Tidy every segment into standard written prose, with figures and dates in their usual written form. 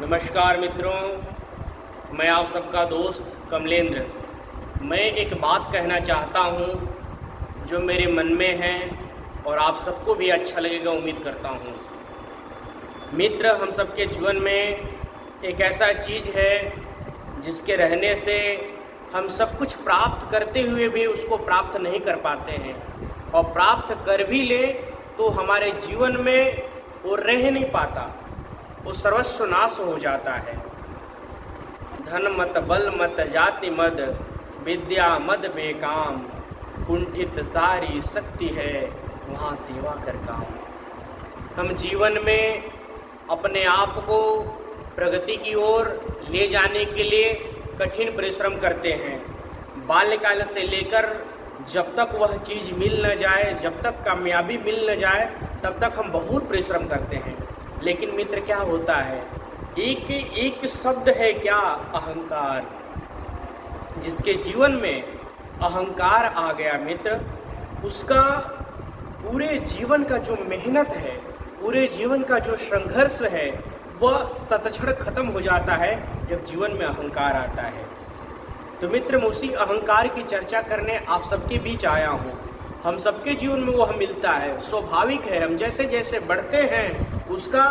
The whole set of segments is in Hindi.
नमस्कार मित्रों, मैं आप सबका दोस्त कमलेंद्र। मैं एक बात कहना चाहता हूँ जो मेरे मन में है और आप सबको भी अच्छा लगेगा, उम्मीद करता हूँ। मित्र, हम सबके जीवन में एक ऐसा चीज़ है जिसके रहने से हम सब कुछ प्राप्त करते हुए भी उसको प्राप्त नहीं कर पाते हैं, और प्राप्त कर भी ले तो हमारे जीवन में वो रह नहीं पाता, वो सर्वस्व नाश हो जाता है। धन मत बल मत जाति मद, विद्या मद बेकाम, कुंठित सारी शक्ति है वहाँ सेवा कर काम। हम जीवन में अपने आप को प्रगति की ओर ले जाने के लिए कठिन परिश्रम करते हैं। बाल्यकाल से लेकर जब तक वह चीज़ मिल न जाए, जब तक कामयाबी मिल न जाए, तब तक हम बहुत परिश्रम करते हैं। लेकिन मित्र, क्या होता है, एक एक शब्द है क्या, अहंकार। जिसके जीवन में अहंकार आ गया मित्र, उसका पूरे जीवन का जो मेहनत है, पूरे जीवन का जो संघर्ष है, वह तत्क्षण खत्म हो जाता है जब जीवन में अहंकार आता है। तो मित्र, मैं उसी अहंकार की चर्चा करने आप सबके बीच आया हूँ। हम सबके जीवन में वह मिलता है, स्वाभाविक है। हम जैसे जैसे बढ़ते हैं उसका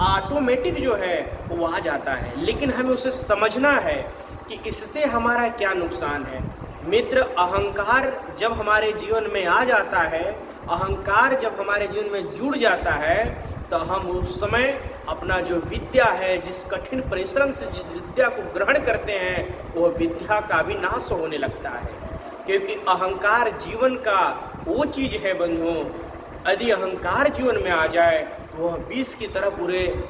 ऑटोमेटिक जो है वो आ जाता है, लेकिन हमें उसे समझना है कि इससे हमारा क्या नुकसान है। मित्र, अहंकार जब हमारे जीवन में आ जाता है, अहंकार जब हमारे जीवन में जुड़ जाता है, तो हम उस समय अपना जो विद्या है, जिस कठिन परिश्रम से जिस विद्या को ग्रहण करते हैं, वो विद्या का भी नाश होने लगता है। क्योंकि अहंकार जीवन का वो चीज़ है बंधुओं, यदि अहंकार जीवन में आ जाए वह विष की तरह पूरे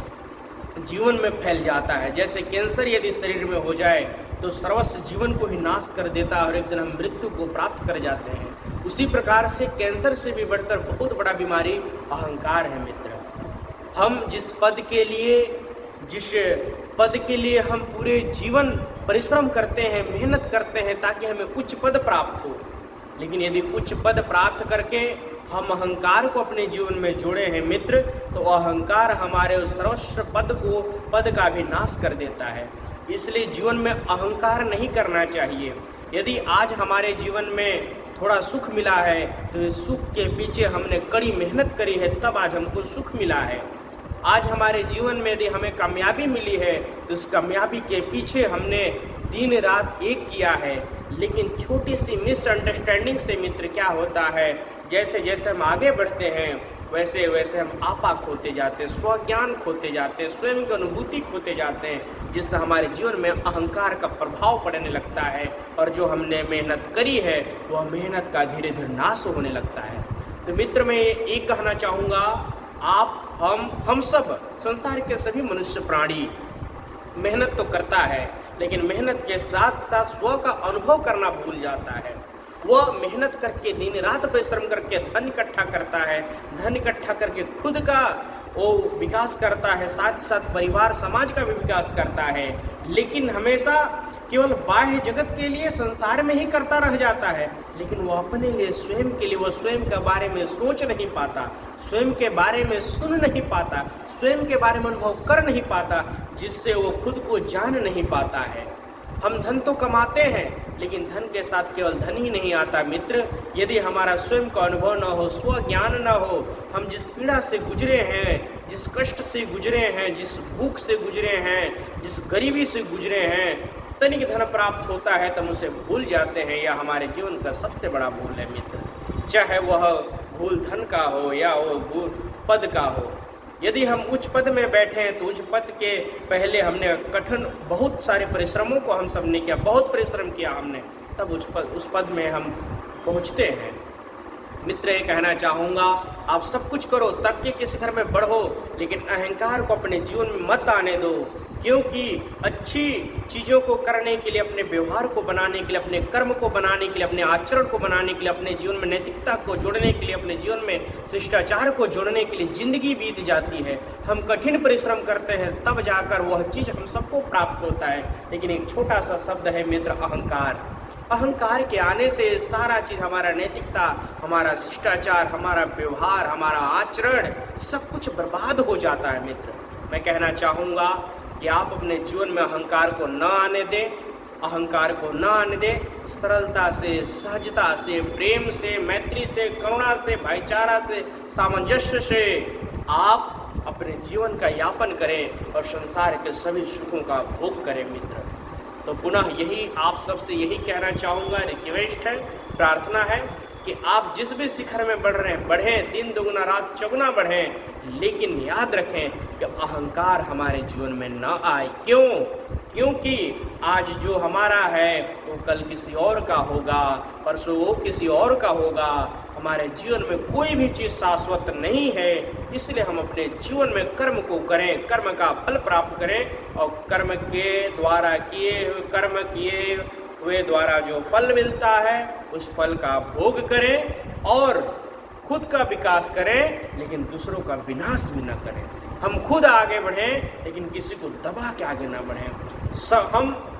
जीवन में फैल जाता है। जैसे कैंसर यदि शरीर में हो जाए तो सर्वस्व जीवन को ही नाश कर देता है और एक दिन हम मृत्यु को प्राप्त कर जाते हैं। उसी प्रकार से कैंसर से भी बढ़कर बहुत बड़ा बीमारी अहंकार है मित्र। हम जिस पद के लिए हम पूरे जीवन परिश्रम करते हैं, मेहनत करते हैं ताकि हमें उच्च पद प्राप्त हो, लेकिन यदि उच्च पद प्राप्त करके हम अहंकार को अपने जीवन में जोड़े हैं मित्र, तो अहंकार हमारे उस सर्वश्रेष्ठ पद का भी नाश कर देता है। इसलिए जीवन में अहंकार नहीं करना चाहिए। यदि आज हमारे जीवन में थोड़ा सुख मिला है तो इस सुख के पीछे हमने कड़ी मेहनत करी है, तब आज हमको सुख मिला है। आज हमारे जीवन में यदि हमें कामयाबी मिली है तो उस कामयाबी के पीछे हमने दिन रात एक किया है। लेकिन छोटी सी मिसअंडरस्टैंडिंग से मित्र क्या होता है, जैसे जैसे हम आगे बढ़ते हैं वैसे वैसे हम आपा खोते जाते हैं, स्वज्ञान खोते जाते हैं, स्वयं की अनुभूति खोते जाते हैं, जिससे हमारे जीवन में अहंकार का प्रभाव पड़ने लगता है और जो हमने मेहनत करी है वह मेहनत का धीरे धीरे नाश होने लगता है। तो मित्र, मैं ये कहना चाहूँगा, आप हम सब संसार के सभी मनुष्य प्राणी मेहनत तो करता है, लेकिन मेहनत के साथ साथ स्व का अनुभव करना भूल जाता है। वह मेहनत करके दिन रात परिश्रम करके धन इकट्ठा करता है, धन इकट्ठा करके खुद का वो विकास करता है, साथ ही साथ परिवार समाज का भी विकास करता है, लेकिन हमेशा केवल बाह्य जगत के लिए संसार में ही करता रह जाता है, लेकिन वो अपने लिए, स्वयं के लिए, वो स्वयं के बारे में सोच नहीं पाता, स्वयं के बारे में सुन नहीं पाता, स्वयं के बारे में अनुभव कर नहीं पाता, जिससे वो खुद को जान नहीं पाता है। हम धन तो कमाते हैं, लेकिन धन के साथ केवल धन ही नहीं आता मित्र। यदि हमारा स्वयं का अनुभव न हो, स्व ज्ञान न हो, हम जिस पीड़ा से गुजरे हैं, जिस कष्ट से गुजरे हैं, जिस भूख से गुजरे हैं, जिस गरीबी से गुजरे हैं, तनिक धन प्राप्त होता है तो हम उसे भूल जाते हैं। यह हमारे जीवन का सबसे बड़ा भूल है मित्र, चाहे वह भूल धन का हो या वो भूल पद का हो। यदि हम उच्च पद में बैठे हैं तो उच्च पद के पहले हमने कठिन बहुत सारे परिश्रमों को हम सब ने किया, बहुत परिश्रम किया हमने, तब उस पद में हम पहुंचते हैं। मित्र, ये कहना चाहूँगा, आप सब कुछ करो, तरक्की के शिखर में बढ़ो, लेकिन अहंकार को अपने जीवन में मत आने दो। क्योंकि अच्छी चीज़ों को करने के लिए, अपने व्यवहार को बनाने के लिए, अपने कर्म को बनाने के लिए, अपने आचरण को बनाने के लिए, अपने जीवन में नैतिकता को जोड़ने के लिए, अपने जीवन में शिष्टाचार को जोड़ने के लिए जिंदगी बीत जाती है। हम कठिन परिश्रम करते हैं, तब जाकर वह चीज़ हम सबको प्राप्त होता है। लेकिन एक छोटा सा शब्द है मित्र, अहंकार। अहंकार के आने से सारा चीज़, हमारा नैतिकता, हमारा शिष्टाचार, हमारा व्यवहार, हमारा आचरण, सब कुछ बर्बाद हो जाता है मित्र। मैं कहना चाहूँगा कि आप अपने जीवन में अहंकार को न आने दें, अहंकार को न आने दें। सरलता से, सहजता से, प्रेम से, मैत्री से, करुणा से, भाईचारा से, सामंजस्य से आप अपने जीवन का यापन करें और संसार के सभी सुखों का भोग करें मित्र। तो पुनः यही आप सबसे यही कहना चाहूँगा, रिक्वेस्ट है, प्रार्थना है कि आप जिस भी शिखर में बढ़ रहे हैं बढ़ें, दिन दुगुना रात चौगुना बढ़ें, लेकिन याद रखें कि अहंकार हमारे जीवन में न आए। क्यों? क्योंकि आज जो हमारा है वो कल किसी और का होगा, परसों वो किसी और का होगा। हमारे जीवन में कोई भी चीज़ शाश्वत नहीं है, इसलिए हम अपने जीवन में कर्म को करें, कर्म का फल प्राप्त करें और कर्म के द्वारा किए हुए द्वारा जो फल मिलता है उस फल का भोग करें और खुद का विकास करें, लेकिन दूसरों का विनाश भी न करें। हम खुद आगे बढ़ें लेकिन किसी को दबा के आगे ना बढ़ें।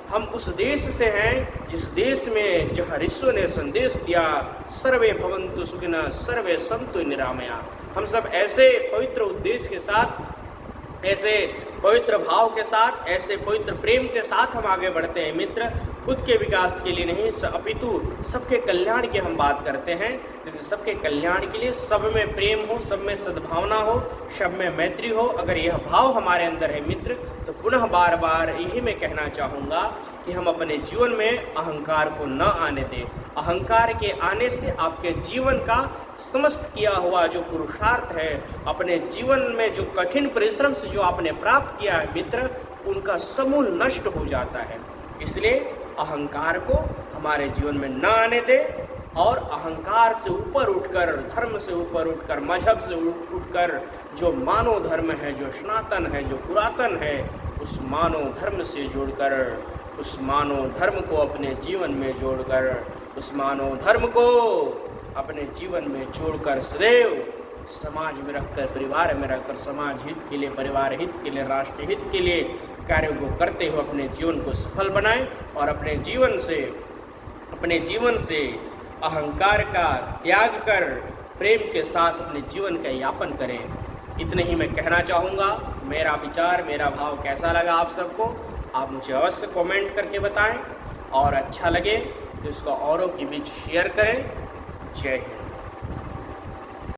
हम उस देश से हैं जिस देश में जहाँ ऋषियों ने संदेश दिया, सर्वे भवन्तु सुखिनः सर्वे सन्तु निरामया। हम सब ऐसे पवित्र उद्देश्य के साथ, ऐसे पवित्र भाव के साथ, ऐसे पवित्र प्रेम के साथ हम आगे बढ़ते हैं मित्र। खुद के विकास के लिए नहीं, अपितु सबके कल्याण की हम बात करते हैं। यदि सबके कल्याण के लिए सब में प्रेम हो, सब में सद्भावना हो, सब में मैत्री हो, अगर यह भाव हमारे अंदर है मित्र, तो पुनः बार बार यही मैं कहना चाहूँगा कि हम अपने जीवन में अहंकार को न आने दें। अहंकार के आने से आपके जीवन का समस्त किया हुआ जो पुरुषार्थ है, अपने जीवन में जो कठिन परिश्रम से जो आपने प्राप्त किया है मित्र, उनका समूल नष्ट हो जाता है। इसलिए अहंकार को हमारे जीवन में न आने दें और अहंकार से ऊपर उठकर, धर्म से ऊपर उठकर, मजहब से उठकर जो मानव धर्म है, जो सनातन है, जो पुरातन है, उस मानव धर्म से जोड़कर, उस मानव धर्म को अपने जीवन में जोड़कर, उस मानव धर्म को अपने जीवन में जोड़कर सदैव समाज में रहकर, परिवार में रहकर, समाज हित के लिए, परिवार हित के लिए, राष्ट्र हित के लिए कार्यों को करते हुए अपने जीवन को सफल बनाएं और अपने जीवन से अहंकार का त्याग कर प्रेम के साथ अपने जीवन का यापन करें। इतने ही मैं कहना चाहूँगा। मेरा विचार, मेरा भाव कैसा लगा आप सबको, आप मुझे अवश्य कमेंट करके बताएं और अच्छा लगे तो इसको औरों के बीच शेयर करें। जय हिंद।